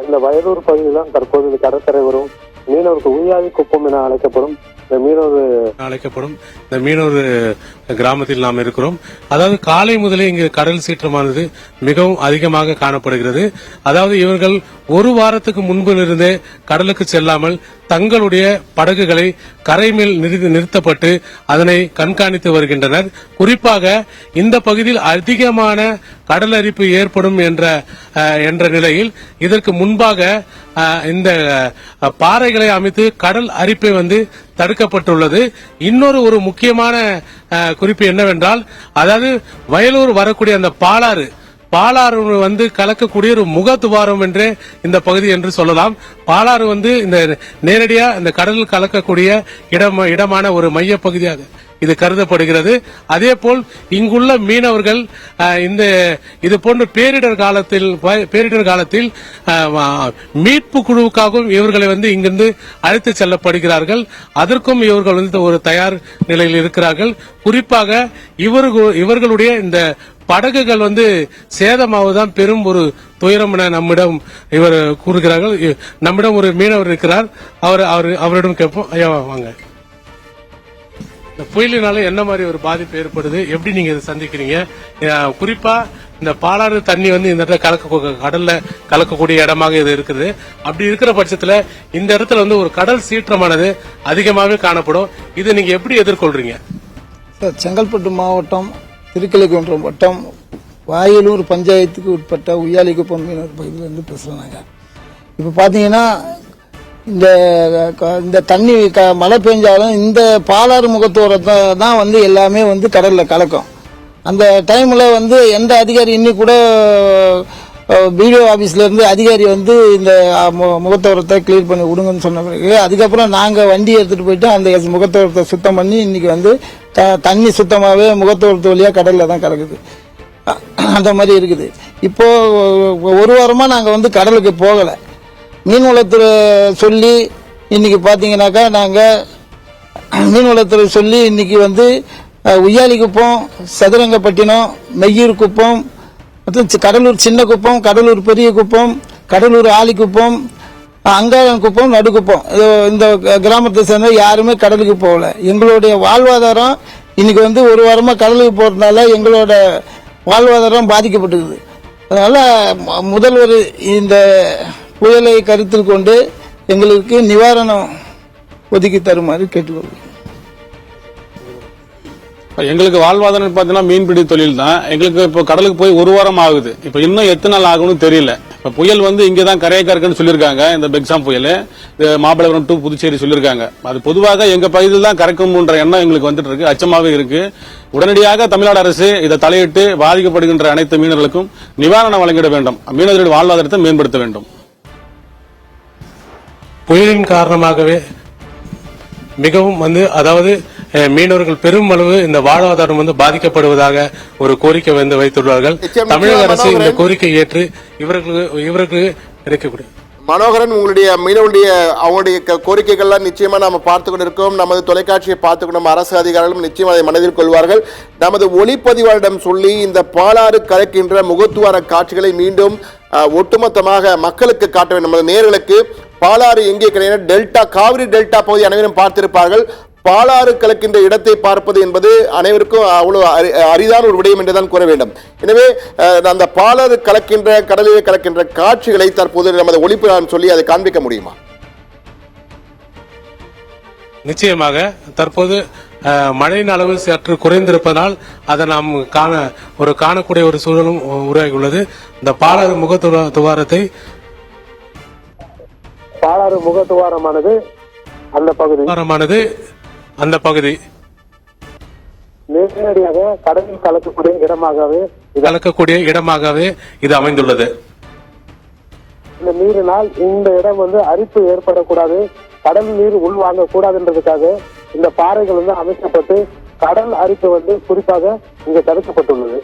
இந்த வயலூர் பகுதியில் தான் தற்போது இந்த கடற்கரை வரும் மீனவருக்கு உய்யாதி குப்பம் என அழைக்கப்படும் இந்த மீனவர் கிராமத்தில் நாம் இருக்கிறோம். அதாவது காலை முதலே இங்கு கடல் சீற்றமானது மிகவும் அதிகமாக காணப்படுகிறது. அதாவது இவர்கள் ஒரு வாரத்துக்கு முன்பிலிருந்தே கடலுக்கு செல்லாமல் தங்களுடைய படகுகளை கரை மேல் நிறுத்தப்பட்டு அதனை கண்காணித்து வருகின்றனர். குறிப்பாக இந்த பகுதியில் அதிகமான கடல் அரிப்பு ஏற்படும் என்ற நிலையில் இதற்கு முன்பாக இந்த பாறைகளை அமைத்து கடல் அரிப்பை தடுக்கப்பட்டுள்ளது. இன்னொரு ஒரு முக்கியமான குறிப்பு என்னவென்றால், அதாவது வயலூர் வரக்கூடிய அந்த பாலாறு கலக்கக்கூடிய ஒரு முகத்துவாரம் என்றே இந்த பகுதி என்று சொல்லலாம். பாலாறு இந்த நேரடியா இந்த கடலில் கலக்கக்கூடிய இடமான ஒரு மைய பகுதியாக இது கருதப்படுகிறது. அதே போல் இங்குள்ள மீனவர்கள் இது போன்ற பேரிடர் காலத்தில் மீட்பு குழுவுக்காகவும் இவர்களை இங்கிருந்து அழைத்து செல்லப்படுகிறார்கள். அதற்கும் இவர்கள் ஒரு தயார் நிலையில் இருக்கிறார்கள். குறிப்பாக இவர்களுடைய இந்த படகுகள் சேதமாவதுதான் பெரும் ஒரு துயரம் என நம்மிடம் இவர் கூறுகிறார்கள். நம்மிடம் ஒரு மீனவர் இருக்கிறார். அவரிடம் கேட்போம். ஐயா வாங்க, இந்த புயலினால என்ன மாதிரி ஒரு பாதிப்பு ஏற்படுது, எப்படி நீங்க இதை சந்திக்கிறீங்க? குறிப்பா இந்த பாலாறு தண்ணி இந்த இடத்துல கடல்ல கலக்கக்கூடிய இடமாக இது இருக்குது. அப்படி இருக்கிற பட்சத்துல இந்த இடத்துல ஒரு கடல் சீற்றமானது அதிகமாகவே காணப்படும். இதை நீங்க எப்படி எதிர்கொள்றீங்க? செங்கல்பட்டு மாவட்டம் திருக்கலைக்குன்றம் வட்டம் வாயலூர் பஞ்சாயத்துக்கு உட்பட்ட உய்யாலிக்குப்பம் மீனவர் பகுதியிலிருந்து பேசுறாங்க. இப்ப பாத்தீங்கன்னா இந்த தண்ணி மழை பெஞ்சாலும் இந்த பாலாறு முகத்தோரத்தை தான் எல்லாமே கடல்ல கலக்கும். அந்த டைம்ல எந்த அதிகாரி இன்னி கூட பிடிஓ ஆபீஸ்ல இருந்து அதிகாரி இந்த முகத்தோரத்தை கிளியர் பண்ணி விடுங்கன்னு சொன்ன பிறகு அதுக்கப்புறம் நாங்க வண்டி எடுத்துட்டு போயிட்டு அந்த முகத்தோரத்தை சுத்தம் பண்ணி இன்னைக்கு தண்ணி சுத்தமாவே முகத்தோரத்து வழியா கடல்ல தான் கலக்குது. அந்த மாதிரி இருக்குது. இப்போ ஒரு வாரமா நாங்க கடலுக்கு போகல. மீன்வளத்துறை சொல்லி இன்னைக்கு பாத்தீங்கன்னாக்கா நாங்க மீன்வளத்துறை சொல்லி இன்னைக்கு உய்யாலிக்குப்பம், சதுரங்கப்பட்டினம், மெய்யூர் குப்பம், கடலூர் சின்ன குப்பம், கடலூர் பெரிய குப்பம், கடலூர் ஆலிக்குப்பம், அங்காளன் குப்பம், நடுக்குப்பம், இந்த கிராமத்தை சேர்ந்த யாருமே கடலுக்கு போகல. எங்களுடைய வாழ்வாதாரம் இன்னைக்கு ஒரு வாரமா கடலுக்கு போறதுனால எங்களோட வாழ்வாதாரம் பாதிக்கப்பட்டிருக்குது. அதனால முதல்வர் இந்த புயலை கருத்தில் கொண்டு எங்களுக்கு நிவாரணம் ஒதுக்கி தருமாறு கேட்டுக்கொள்கிறோம். எங்களுக்கு வாழ்வாதாரம் பார்த்தீங்கன்னா மீன்பிடி தொழில் தான். எங்களுக்கு இப்போ கடலுக்கு போய் ஒரு வாரம் ஆகுது. இப்போ இன்னும் எத்தனை நாள் ஆகும்னு தெரியல. இப்போ புயல் இங்கே தான் கரையை கறக்குன்னு சொல்லியிருக்காங்க. இந்த பெக்ஸாம் புயல் மாமல்லபுரம் டு புதுச்சேரி சொல்லியிருக்காங்க. அது பொதுவாக எங்க பகுதியில் தான் கறக்கும்ன்ற எண்ணம் எங்களுக்கு வந்துட்டு இருக்கு, அச்சமாவே இருக்கு. உடனடியாக தமிழ்நாடு அரசு இதை தலையிட்டு பாதிக்கப்படுகின்ற அனைத்து மீனவர்களுக்கும் நிவாரணம் வழங்கிட வேண்டும். மீனவர்களுடைய வாழ்வாதாரத்தை மேம்படுத்த வேண்டும். புயலின் காரணமாகவே மிகவும் அதாவது மீனவர்கள் பெருமளவு இந்த வாழ்வாதாரம் பாதிக்கப்படுவதாக ஒரு கோரிக்கை வைத்துள்ளார்கள். தமிழக அரசு இந்த கோரிக்கை ஏற்று இவர்களுக்கு கிடைக்கக்கூடிய மனோகரன், உங்களுடைய மீனவருடைய அவங்களுடைய கோரிக்கைகள்லாம் நிச்சயமா நாம பார்த்து கொண்டிருக்கோம். நமது தொலைக்காட்சியை பார்த்து கொண்டு அரசு அதிகாரிகளும் நிச்சயமா அதை மனதில் கொள்வார்கள். நமது ஒளிப்பதிவாளரிடம் சொல்லி இந்த பாலாறு கலக்கின்ற முகத்துவார காட்சிகளை மீண்டும் ஒட்டுமொத்தமாக மக்களுக்கு காட்ட வேண்டும். நமது நேயர்களுக்கு பாலாறு எங்கே கிடையாது, டெல்டா, காவிரி டெல்டா பகுதி அனைவரும் பார்த்திருப்பார்கள். பாலாறு கலக்கின்ற இடத்தை பார்ப்பது என்பது அனைவருக்கும் அவ்வளவு அரிதான ஒரு விடயம் என்றுதான் கூற வேண்டும். எனவே அந்த பாலாறு கலக்கின்ற, கடலிலே கலக்கின்ற காட்சிகளை தற்போது நமது ஒளிப்பதிவாளர் சொல்லி அதை காண்பிக்க முடியுமா? நிச்சயமாக தற்போது மழையின் அளவு சற்று குறைந்திருப்பதால் அதை நாம் காணக்கூடிய ஒரு சூழலும் உருவாகியுள்ளது. இந்த பாலாறு முகத்துவாரமானது அந்த பகுதி நேரடியாக கடலில் கலக்கக்கூடிய இடமாகவே இது அமைந்துள்ளது. இந்த நீரினால் இந்த இடம் அரிப்பு ஏற்படக்கூடாது, கடல் நீர் உள்வாங்க கூடாதுன்றதுக்காக இந்த பாறைகள் அமைக்கப்பட்டு கடல் அரிப்பு குறிப்பாக இங்க தடுக்கப்பட்டுள்ளது.